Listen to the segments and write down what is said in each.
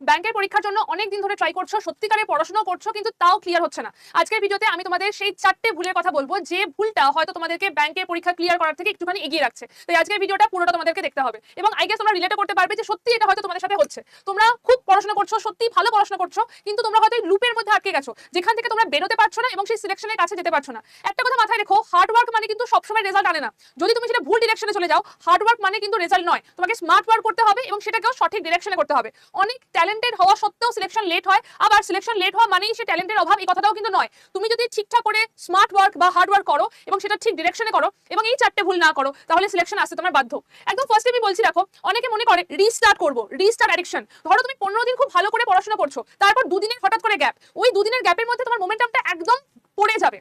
ব্যাংকের পরীক্ষার জন্য অনেক দিন ধরে ট্রাই করছো, সত্যিকারে পড়াশোনা করছো, কিন্তু তাও ক্লিয়ার হচ্ছে না। আজকের ভিডিওতে আমি তোমাদের সেই 4টে ভুলের কথা বলবো যে ভুলটা হয়তো তোমাদেরকে ব্যাংকের পরীক্ষা ক্লিয়ার করার থেকে একটুখানি এগিয়ে রাখছে। তাই আজকের ভিডিওটা পুরোটা তোমাদেরকে দেখতে হবে এবং আই গেস তোমরা রিলেট করতে পারবে যে সত্যি এটা হয়তো তোমাদের সাথে হচ্ছে। তোমরা খুব পড়াশোনা করছো, সত্যি ভালো পড়াশোনা করছো, কিন্তু তোমরা হয়তো লুপের মধ্যে আটকে গেছো, যেখান থেকে তোমরা বেরোতে পারছো না এবং সেই সিলেকশনের কাছে যেতে পারছো না। একটা কথা মাথায় রেখো, হার্ড ওয়ার্ক মানে কিন্তু সবসময় রেজাল্ট আনে না। যদি তুমি সেটা ভুল ডিরেকশনে চলে যাও, হার্ড ওয়ার্ক মানে কিন্তু রেজাল্ট নয়। তোমাকে স্মার্ট ওয়ার্ক করতে হবে এবং সেটাকেও সঠিক ডিরেকশনে করতে হবে। অনেক ট্যালেন্টেড হওয়া সত্ত্বেও সিলেকশন লেট হয়, আবার সিলেকশন লেট হওয়া মানেই সে ট্যালেন্টের অভাব, এই কথাটাও কিন্তু নয়। তুমি যদি ঠিকঠাক করে স্মার্ট ওয়ার্ক বা হার্ড ওয়ার্ক করো এবং সেটা ঠিক ডিরেকশনে করো এবং এই 4টে ভুল না করো, তাহলে সিলেকশন আসতে তোমার বাধ্য। একদম ফার্স্টে আমি বলছি, দেখো অনেকে মনে করে রিস্টার্ট করবো, রিস্টার্ট অ্যাডিকশন। ধরো তুমি 15 দিন খুব ভালো করে পড়াশোনা করছো, তারপর দুদিনের হঠাৎ করে গ্যাপ, ওই দুদিনের গ্যাপের মধ্যে তোমার মোমেন্টামটা একদম পড়ে যাবে।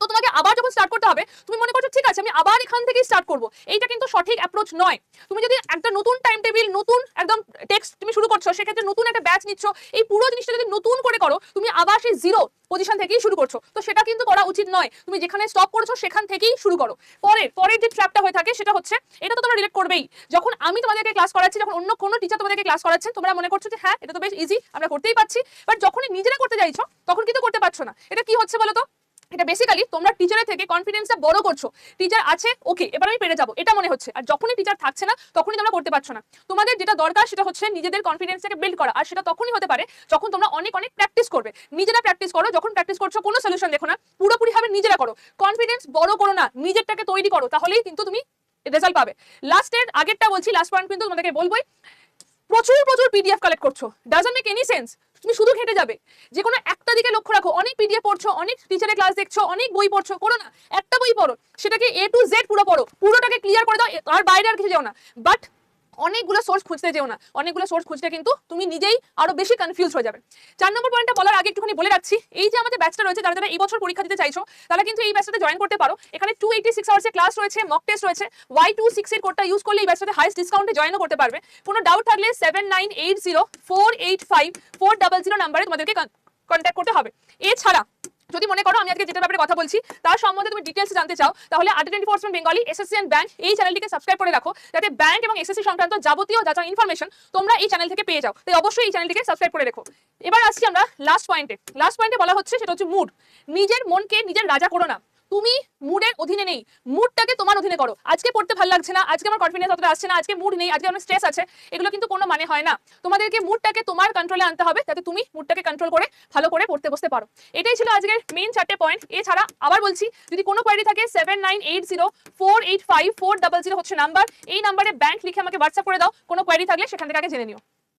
তো তোমাকে আবার যখন স্টার্ট করতে হবে, তুমি মনে করছো ঠিক আছে আমি আবার এখান থেকেই স্টার্ট করব, এইটা কিন্তু সঠিক অ্যাপ্রোচ নয়। তুমি যদি একটা নতুন টাইম টেবিল, নতুন একদম টেক্সট তুমি শুরু করছো, সেক্ষেত্রে নতুন একটা ব্যাচ নিচ্ছ, এই পুরো জিনিসটা যদি নতুন করে করো, তুমি আবার সেই জিরো পজিশন থেকেই শুরু করছো, তো সেটা কিন্তু করা উচিত নয়। তুমি যেখানে স্টপ করছো সেখান থেকেই শুরু করো। পরের যে ট্র্যাপটা হয়ে থাকে সেটা হচ্ছে, এটা তো তোমরা রিলেট করবেই, যখন আমি তোমাদেরকে ক্লাস করাচ্ছি, যখন অন্য কোনো টিচার তোমাদেরকে ক্লাস করাচ্ছেন, তোমরা মনে করছো যে হ্যাঁ এটা তো বেশ ইজি, আমরা করতেই পারছি, বাট যখনই নিজেরা করতে যাইছো তখন কিন্তু করতে পারছো না। এটা কি হচ্ছে বলো তো? এটা বেসিক্যালি তোমরা টিচারের থেকে কনফিডেন্সটা বড় করছো। টিচার আছে, ওকে এবার আমি পেরে যাবো, এটা মনে হচ্ছে। আর যখনই টিচার থাকছে না, তখনই তোমরা করতে পারছো না। তোমাদের যেটা দরকার সেটা হচ্ছে নিজেদের কনফিডেন্সটাকে বিল্ড করা, আর সেটা তখনই হতে পারে যখন তোমরা অনেক অনেক প্র্যাকটিস করবে। নিজেরা প্র্যাকটিস করো, যখন প্র্যাকটিস করছো কোনো সলিউশন দেখো না, পুরোপুরি ভাবে নিজেরা করো। কনফিডেন্স বড় করো না, নিজেরটাকে তৈরি করো, তাহলেই কিন্তু তুমি রেজাল্ট পাবে। লাস্টের আগেরটা বলছি, লাস্ট পয়েন্ট কিন্তু তোমাদেরকে বলবোই, প্রচুর প্রচুর পিডিএফ কালেক্ট করছো, ডাজন্ট মেক এনি সেন্স। তুমি শুধু ঘেটে যাবে। যে কোনো একটা দিকে লক্ষ্য রাখো, অনেক পিডিএফ পড়ছো, অনেক টিচারের ক্লাস দেখছো, অনেক বই পড়ছো, করো না, একটা বই পড়ো, সেটাকে A to Z পুরো পড়ো, পুরোটাকে ক্লিয়ার করে দাও, আর বাইরে আর কিছু যাও না। বাট অনেকগুলো সোর্স খুঁজতে যেও না, অনেকগুলো সোর্স খুঁজতে কিন্তু তুমি নিজেই আরো বেশি কনফিউজ হয়ে যাবে। 4 নম্বর পয়েন্টটা বলার আগে একটুখানি বলে রাখছি, এই যে আমাদের ব্যাচটা রয়েছে, যারা যারা এই বছর পরীক্ষা দিতে চাইছো, তারা কিন্তু এই ব্যাচটাতে জয়েন করতে পারো। এখানে 286 আওয়ার্সের ক্লাস রয়েছে, মক টেস্ট রয়েছে। Y26 এর কোডটা ইউজ করলে এই ব্যাচটাতে হাইস্ট ডিসকাউন্টে জয়েনও করতে পারবে। কোনো ডাউট থাকলে 7980485400 নাম্বারে তোমাদেরকে কন্ট্যাক্ট করতে হবে। এছাড়া যদি মনে করো আমি আজকে যেটার ব্যাপারে কথা বলছি তার সম্বন্ধে তুমি ডিটেলস জানতে চাও, তাহলে AD24 Bengali SSC and bank এই চ্যানেলটিকে সাবস্ক্রাইব করে রাখো, যাতে ব্যাংক এবং এসএসসি সংক্রান্ত যাবতীয় যা যা ইনফরমেশন তোমরা এই চ্যানেল থেকে পেয়ে যাও। তাই অবশ্যই এই চ্যানেলটিকে সাবস্ক্রাইব করে রেখো। এবার আসছি আমরা লাস্ট পয়েন্টে বলা হচ্ছে, সেটা হচ্ছে মুড। নিজের মনকে নিজের রাজা করো না, তুমি মুডের অধীনে নেই, মুডটাকে তোমার অধীনে করো। আজকে পড়তে ভালো লাগছে না, আজকে আমার কনফিডেন্স অতটা আসছে না, আজকে মুড নেই, আজকে অনেক স্ট্রেস আছে, এগুলো কিন্তু কোনো মানে হয় না। তোমাদেরকে মুডটাকে তোমার কন্ট্রোলে আনতে হবে, যাতে তুমি মুডটাকে কন্ট্রোল করে ভালো করে পড়তে বসতে পারো। এটাই ছিল আজকের মেইন 4টে পয়েন্ট। এছাড়া আবার বলছি, যদি কোনো কোয়েরি থাকে 7980485400 হচ্ছে নাম্বার, এই নাম্বারে ব্যাংক লিখে আমাকে হোয়াটসঅ্যাপ করে দাও। কোনো কোয়েরি থাকলে সেখান থেকে আগে জেনে নিও।